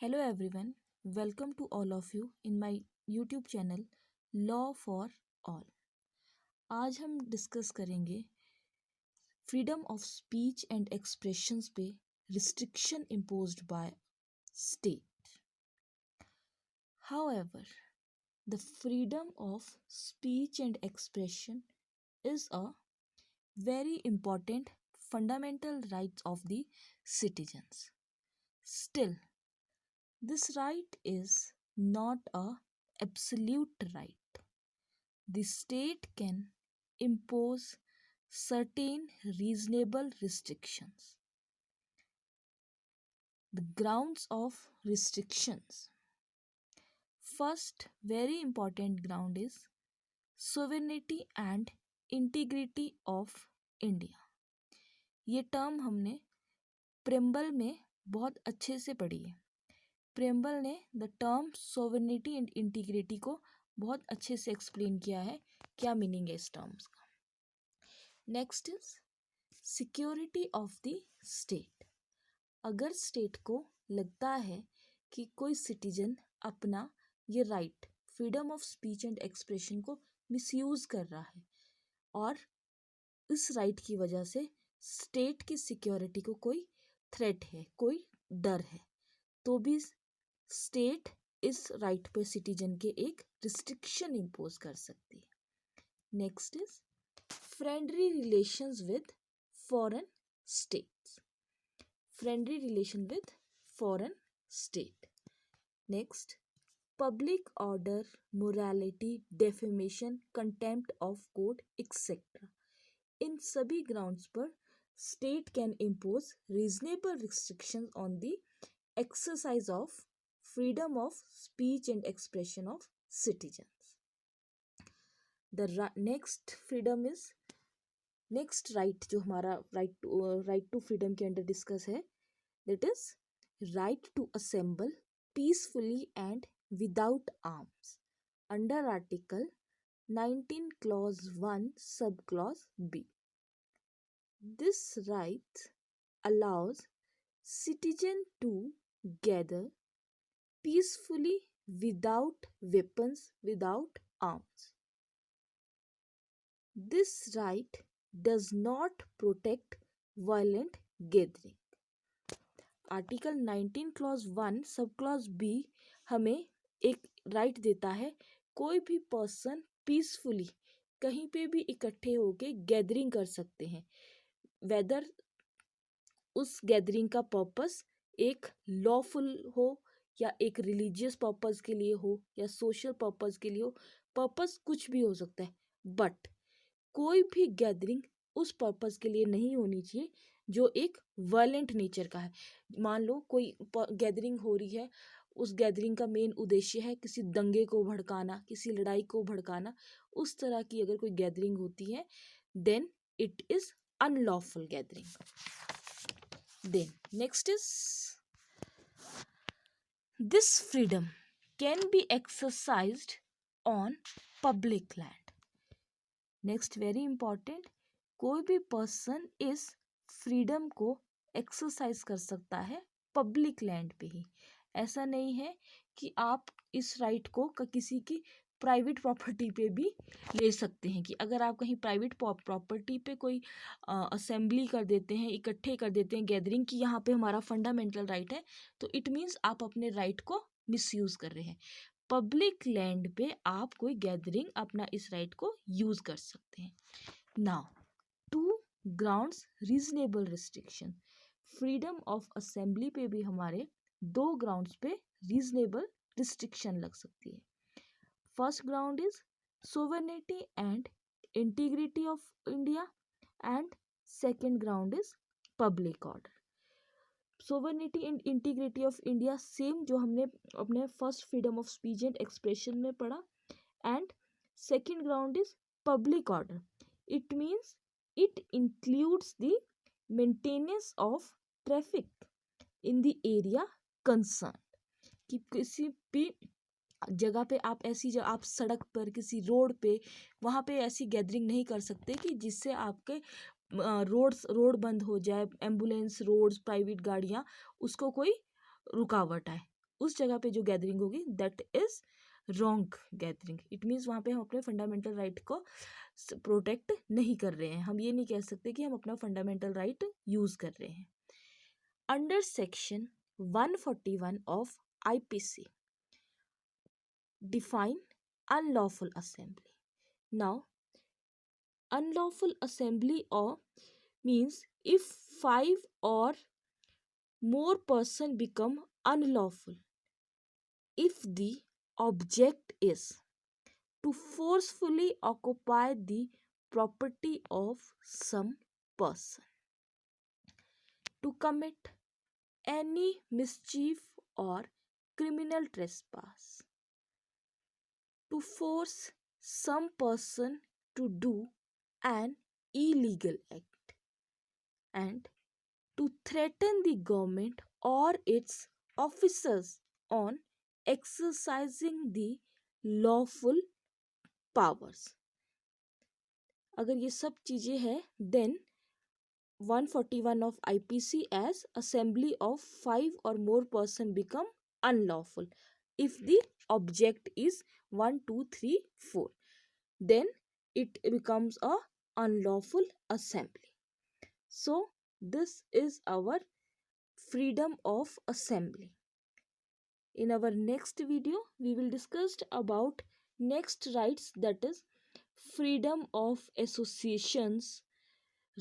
Hello everyone, welcome to all of you in my YouTube channel Law for All। आज हम discuss करेंगे freedom of speech and expressions पे restriction imposed by state. However, the freedom of speech and expression is a very important fundamental right of the citizens. Still, this right is not a absolute right. The state can impose certain reasonable restrictions. The grounds of restrictions. First, very important ground is sovereignty and integrity of India. ये term हमने preamble में बहुत अच्छे से पढ़ी है। Preamble ने the term sovereignty and integrity को बहुत अच्छे से एक्सप्लेन किया है, क्या मीनिंग है इस टर्म्स का। Next is security of the state. अगर स्टेट को लगता है कि कोई सिटीजन अपना ये right freedom of speech and expression को मिसयूज कर रहा है और इस राइट की वजह से स्टेट की सिक्योरिटी को कोई थ्रेट है, कोई डर है, तो भी स्टेट इस राइट पे सिटीजन के एक रिस्ट्रिक्शन इम्पोज कर सकती है। Next is friendly relations with foreign states. Friendly relation with foreign state. Next public order, morality, defamation, contempt of court etcetera. इन सभी ग्राउंड्स पर state can impose reasonable restrictions on the exercise of freedom of speech and expression of citizens. The next freedom is next right जो हमारा right to freedom के अंदर discuss है, that is right to assemble peacefully and without arms under article 19 clause 1 subclause B. This right allows citizen to gather peacefully without weapons, without arms. This right does not protect violent gathering. Article 19 clause 1 sub clause B हमें एक right देता है, कोई भी person peacefully कहीं पे भी इकट्ठे होके गैदरिंग कर सकते हैं, वेदर उस गैदरिंग का पर्पस एक लॉफुल हो या एक रिलीजियस पर्पस के लिए हो या सोशल पर्पस के लिए हो, पर्पस कुछ भी हो सकता है, बट कोई भी गैदरिंग उस पर्पस के लिए नहीं होनी चाहिए जो एक वायलेंट नेचर का है। मान लो कोई गैदरिंग हो रही है, उस गैदरिंग का मेन उद्देश्य है किसी दंगे को भड़काना, किसी लड़ाई को भड़काना, उस तरह की अगर कोई गैदरिंग होती है then it is unlawful gathering. Then next is this freedom can be exercised on public land. Next very important, कोई भी पर्सन इस फ्रीडम को एक्सरसाइज कर सकता है पब्लिक लैंड पे ही। ऐसा नहीं है कि आप इस राइट को किसी की प्राइवेट प्रॉपर्टी पे भी ले सकते हैं, कि अगर आप कहीं प्राइवेट प्रॉपर्टी पे कोई असेंबली कर देते हैं, इकट्ठे कर देते हैं गैदरिंग की यहाँ पे हमारा फंडामेंटल राइट है, तो इट मीन्स आप अपने राइट को मिसयूज कर रहे हैं। पब्लिक लैंड पे आप कोई गैदरिंग अपना इस राइट को यूज कर सकते हैं। Now two grounds reasonable restriction. Freedom of assembly पे भी हमारे दो ग्राउंड्स पे रीजनेबल रिस्ट्रिक्शन लग सकती है। First ground is sovereignty and integrity of India and second ground is public order. Sovereignty and integrity of India same जो हमने अपने first freedom of speech and expression में पढ़ा, and second ground is public order. It means it includes the maintenance of traffic in the area concern, कि किसी भी जगह पे आप सड़क पर किसी रोड पे वहाँ पे ऐसी गैदरिंग नहीं कर सकते कि जिससे आपके रोड बंद हो जाए, एम्बुलेंस, रोड्स, प्राइवेट गाड़ियाँ, उसको कोई रुकावट आए। उस जगह पे जो गैदरिंग होगी that is wrong gathering. It means वहाँ पे हम अपने फंडामेंटल राइट को प्रोटेक्ट नहीं कर रहे हैं, हम ये नहीं कह सकते कि हम अपना फंडामेंटल राइट यूज कर रहे हैं। Under section 141 of IPC define unlawful assembly. Now, unlawful assembly or means if 5 or more person become unlawful if the object is to forcefully occupy the property of some person, to commit any mischief or criminal trespass, to force some person to do an illegal act, and to threaten the government or its officers on exercising the lawful powers. अगर ये सब चीज़ें हैं then 141 of IPC as assembly of 5 or more person become unlawful if the object is 1 2 3 4, then it becomes a unlawful assembly. So this is our freedom of assembly. In our next video we will discuss about next rights, that is freedom of associations,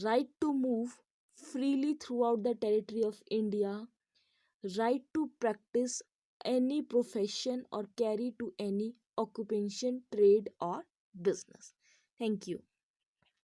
right to move freely throughout the territory of India, right to practice any profession or carry to any occupation, trade or business. Thank you.